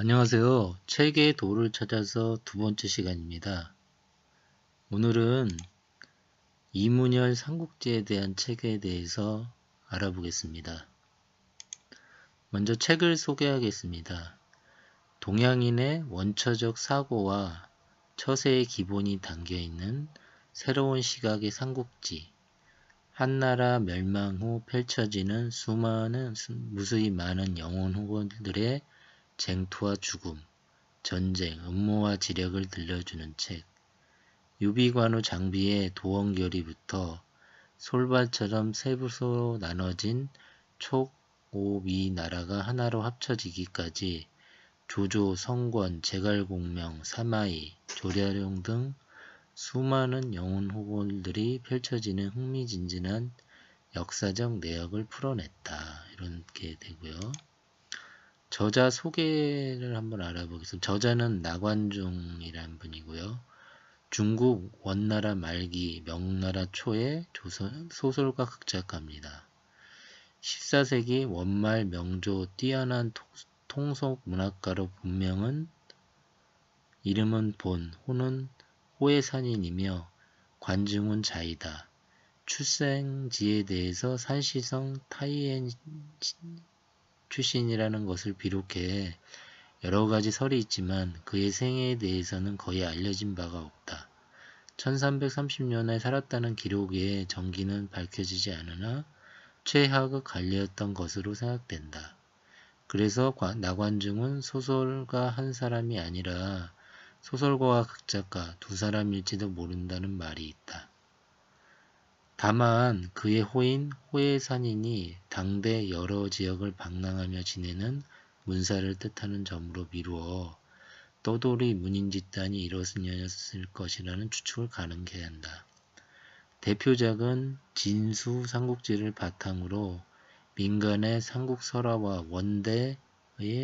안녕하세요. 책의 도를 찾아서 두 번째 시간입니다. 오늘은 이문열 삼국지에 대한 책에 대해서 알아보겠습니다. 먼저 책을 소개하겠습니다. 동양인의 원초적 사고와 처세의 기본이 담겨있는 새로운 시각의 삼국지, 한나라 멸망 후 펼쳐지는 무수히 많은 영혼 후보들의 쟁투와 죽음, 전쟁, 음모와 지력을 들려주는 책. 유비관우 장비의 도원결의부터 솔발처럼 세부로 나눠진 촉, 오, 미 나라가 하나로 합쳐지기까지 조조, 성권, 제갈공명, 사마이, 조랴룡 등 수많은 영혼 호걸들이 펼쳐지는 흥미진진한 역사적 내역을 풀어냈다. 이렇게 되고요. 저자 소개를 한번 알아보겠습니다. 저자는 나관중이라는 분이고요. 중국 원나라 말기 명나라 초의 소설가 극작가입니다. 14세기 원말 명조 뛰어난 통속 문학가로 본명은 이름은 본, 호는 호해산인이며 관중은 자이다. 출생지에 대해서 산시성 타이엔 출신이라는 것을 비롯해 여러가지 설이 있지만 그의 생애에 대해서는 거의 알려진 바가 없다. 1330년에 살았다는 기록의 정기는 밝혀지지 않으나 최하급 관리였던 것으로 생각된다. 그래서 나관중은 소설가 한 사람이 아니라 소설가와 극작가 두 사람일지도 모른다는 말이 있다. 다만 그의 호인 호해산인이 당대 여러 지역을 방랑하며 지내는 문사를 뜻하는 점으로 미루어 떠돌이 문인 집단이 이루어졌을 것이라는 추측을 가능케 한다. 대표작은 진수 삼국지를 바탕으로 민간의 삼국설화와 원대의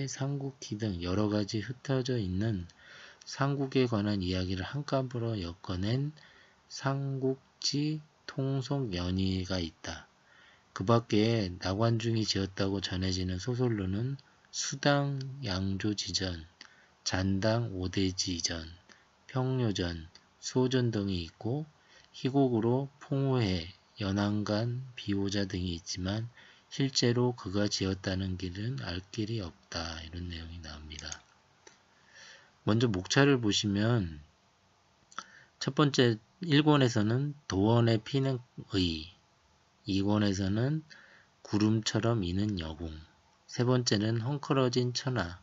삼국기 등 여러가지 흩어져 있는 삼국에 관한 이야기를 한꺼번에 엮어낸 삼국지 통속연의가 있다. 그 밖에 나관중이 지었다고 전해지는 소설로는 수당 양조지전, 잔당 오대지전, 평료전, 수호전 등이 있고 희곡으로 풍우해, 연안간, 비호자 등이 있지만 실제로 그가 지었다는 길은 알 길이 없다. 이런 내용이 나옵니다. 먼저 목차를 보시면 첫 번째 1권에서는 도원에 피는 의, 2권에서는 구름처럼 이는 여공, 세 번째는 헝클어진 천하,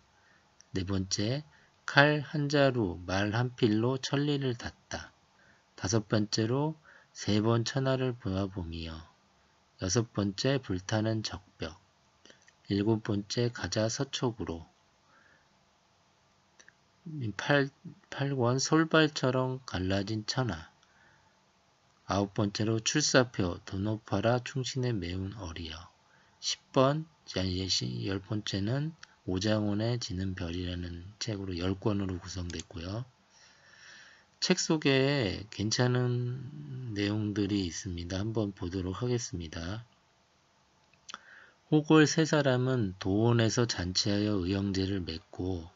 네 번째 칼 한 자루 말 한 필로 천리를 닫다, 다섯 번째로 세 번 천하를 보아보미여, 여섯 번째 불타는 적벽, 일곱 번째 가자 서촉으로, 8권 솔발처럼 갈라진 천하, 아홉 번째로 출사표 더 높아라 충신에 매운 어리여, 10번 열 번째는 오장훈의 지는 별이라는 책으로 10권으로 구성됐고요. 책 속에 괜찮은 내용들이 있습니다. 한번 보도록 하겠습니다. 호골 세 사람은 도원에서 잔치하여 의형제를 맺고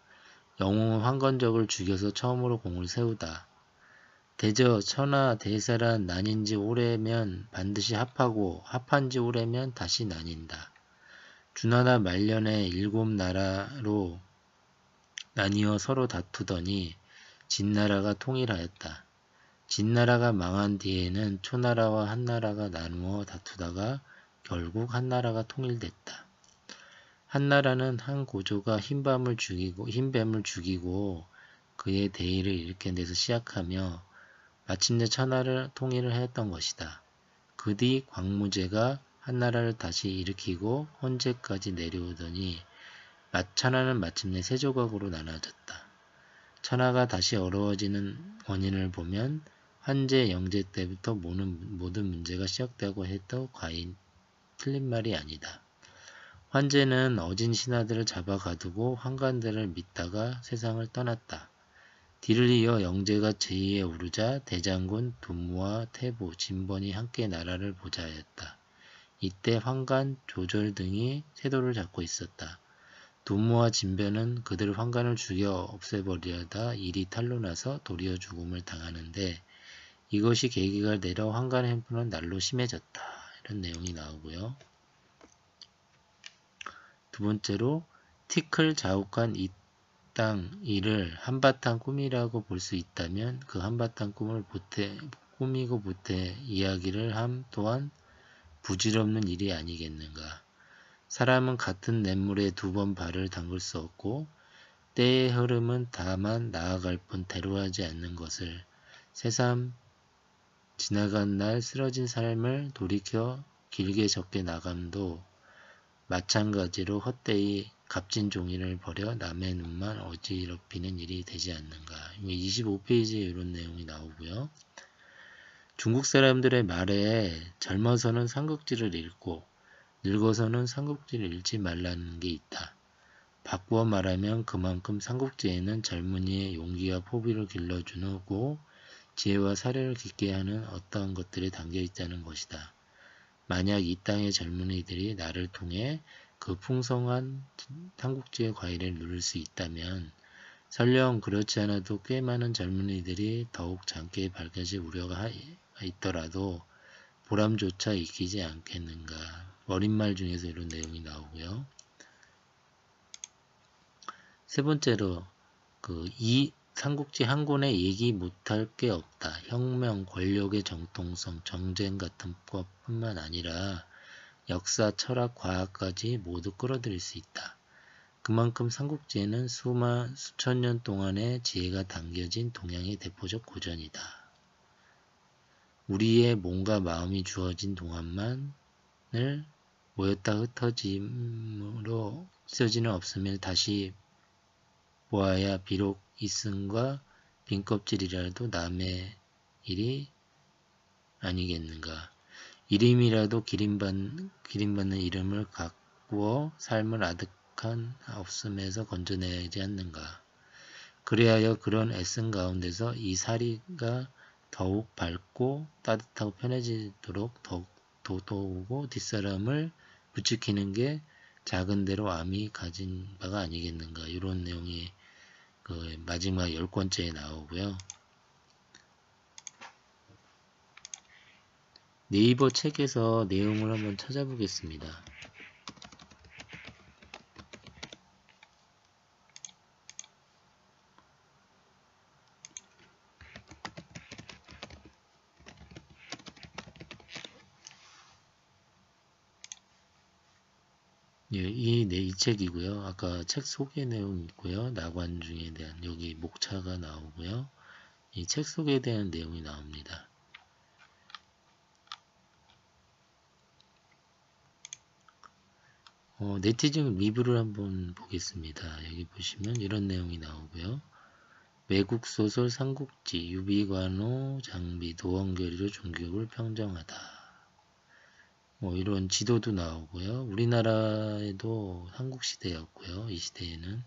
영웅 황건적을 죽여서 처음으로 공을 세우다. 대저 천하 대사란 나뉜지 오래면 반드시 합하고 합한지 오래면 다시 나뉜다. 주나라 말년에 7나라로 나뉘어 서로 다투더니 진나라가 통일하였다. 진나라가 망한 뒤에는 초나라와 한나라가 나누어 다투다가 결국 한나라가 통일됐다. 한나라는 한 고조가 흰뱀을 죽이고 그의 대의를 일으켜내서 시작하며 마침내 천하를 통일을 했던 것이다. 그 뒤 광무제가 한나라를 다시 일으키고 헌제까지 내려오더니 천하는 마침내 세 조각으로 나눠졌다. 천하가 다시 어려워지는 원인을 보면 환제 영제 때부터 모든 문제가 시작되고 해도 과연 틀린 말이 아니다. 환제는 어진 신하들을 잡아가두고 환관들을 믿다가 세상을 떠났다. 뒤를 이어 영제가 제2에 오르자 대장군 두무와 태부, 진번이 함께 나라를 보좌하였다. 이때 환관, 조절 등이 세도를 잡고 있었다. 도무와 진변은 그들 환관을 죽여 없애버리려다 일이 탄로 나서 도리어 죽음을 당하는데 이것이 계기가 되려 환관의 횡포는 날로 심해졌다. 이런 내용이 나오고요. 두 번째로 티클 자욱한 이 땅 일을 한바탕 꿈이라고 볼 수 있다면 그 한바탕 꿈을 꾸미고 보태 이야기를 함 또한 부질없는 일이 아니겠는가. 사람은 같은 냇물에 두 번 발을 담글 수 없고 때의 흐름은 다만 나아갈 뿐 대로하지 않는 것을 새삼 지나간 날 쓰러진 삶을 돌이켜 길게 적게 나감도 마찬가지로 헛되이 값진 종이를 버려 남의 눈만 어지럽히는 일이 되지 않는가. 25페이지에 이런 내용이 나오고요. 중국 사람들의 말에 젊어서는 삼국지를 읽고 늙어서는 삼국지를 읽지 말라는 게 있다. 바꾸어 말하면 그만큼 삼국지에는 젊은이의 용기와 포비를 길러주고 지혜와 사려를 깊게 하는 어떠한 것들이 담겨 있다는 것이다. 만약 이 땅의 젊은이들이 나를 통해 그 풍성한 삼국지의 과일을 누릴 수 있다면 설령 그렇지 않아도 꽤 많은 젊은이들이 더욱 젊게 밝아질 우려가 있더라도 보람조차 익히지 않겠는가. 어린말 중에서 이런 내용이 나오고요. 세 번째로 이 삼국지 한 권에 얘기 못할 게 없다. 혁명, 권력의 정통성, 정쟁 같은 것뿐만 아니라 역사, 철학, 과학까지 모두 끌어들일 수 있다. 그만큼 삼국지에는 수천 년 동안의 지혜가 담겨진 동양의 대표적 고전이다. 우리의 몸과 마음이 주어진 동안만을 모였다 흩어짐으로 찢어지는 없음을 다시 보아야 비록 이승과 빈껍질이라도 남의 일이 아니겠는가. 이름이라도 기림받는 이름을 가꾸어 삶을 아득한 없음에서 건져내지 않는가. 그리하여 그런 애쓴 가운데서 이 사리가 더욱 밝고 따뜻하고 편해지도록 더욱 도우고 뒷사람을 부추기는 게 작은대로 암이 가진 바가 아니겠는가. 이런 내용이 마지막 10권째에 나오고요. 네이버 책에서 내용을 한번 찾아보겠습니다. 예, 이 책이고요. 아까 책 소개 내용 있고요. 나관중에 대한 여기 목차가 나오고요. 이 책 소개에 대한 내용이 나옵니다. 네티즌 리뷰를 한번 보겠습니다. 여기 보시면 이런 내용이 나오고요. 외국 소설 삼국지 유비관호 장비 도원결의로 종교를 평정하다. 이런 지도도 나오고요. 우리나라에도 삼국시대였고요. 이 시대에는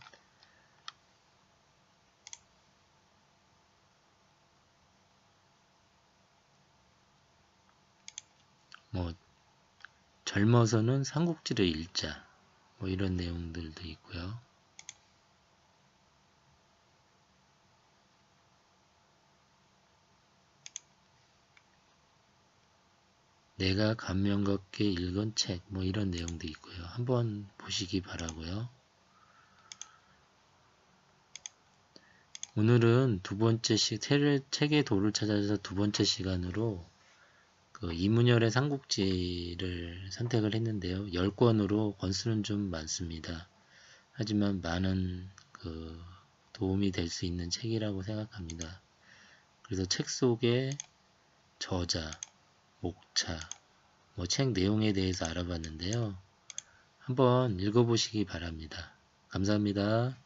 젊어서는 삼국지를 읽자. 이런 내용들도 있고요. 내가 감명 깊게 읽은 책, 이런 내용도 있고요. 한번 보시기 바라고요. 오늘은 두 번째 책의 도를 찾아서 두 번째 시간으로 이문열의 삼국지를 선택을 했는데요. 10권으로 권수는 좀 많습니다. 하지만 많은 도움이 될 수 있는 책이라고 생각합니다. 그래서 책 속에 저자, 목차, 책 내용에 대해서 알아봤는데요. 한번 읽어보시기 바랍니다. 감사합니다.